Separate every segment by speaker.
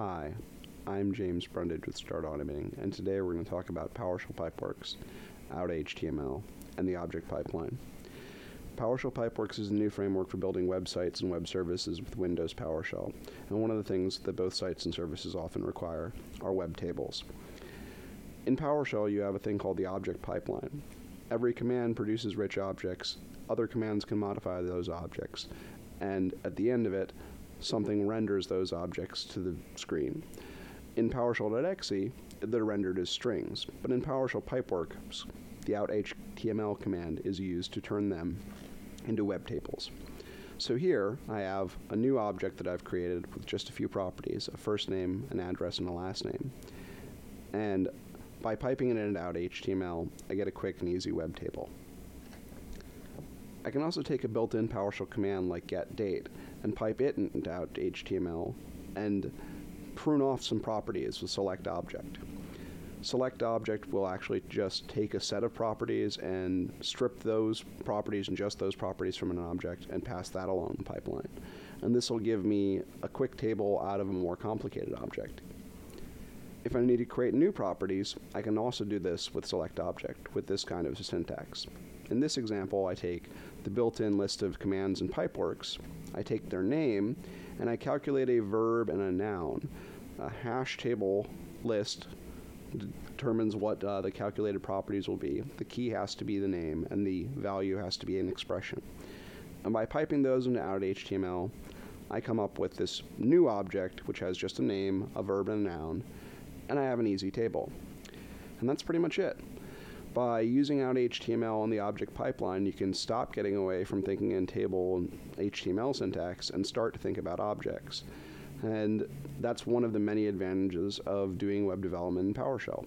Speaker 1: Hi, I'm James Brundage with Start Automating, and today we're going to talk about PowerShell Pipeworks, out.html, and the object pipeline. PowerShell Pipeworks is a new framework for building websites and web services with Windows PowerShell, and one of the things that both sites and services often require are web tables. In PowerShell, you have a thing called the object pipeline. Every command produces rich objects, other commands can modify those objects, and at the end of it, something renders those objects to the screen. In PowerShell.exe, they're rendered as strings, but in PowerShell Pipeworks, the out.html command is used to turn them into web tables. So here, I have a new object that I've created with just a few properties, a first name, an address, and a last name. And by piping it into out.html, I get a quick and easy web table. I can also take a built-in PowerShell command like getDate and pipe it into out.html and prune off some properties with selectObject. SelectObject will actually just take a set of properties and strip those properties and just those properties from an object and pass that along the pipeline. And this will give me a quick table out of a more complicated object. If I need to create new properties, I can also do this with SelectObject with this kind of syntax. In this example, I take the built-in list of commands in Pipeworks, I take their name, and I calculate a verb and a noun. A hash table list determines what the calculated properties will be. The key has to be the name, and the value has to be an expression. And by piping those into out.html, I come up with this new object, which has just a name, a verb, and a noun, and I have an easy table. And that's pretty much it. By using out.html on the object pipeline, you can stop getting away from thinking in table and HTML syntax and start to think about objects. And that's one of the many advantages of doing web development in PowerShell.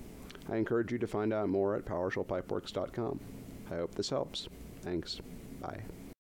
Speaker 1: I encourage you to find out more at PowerShellPipeworks.com. I hope this helps. Thanks. Bye.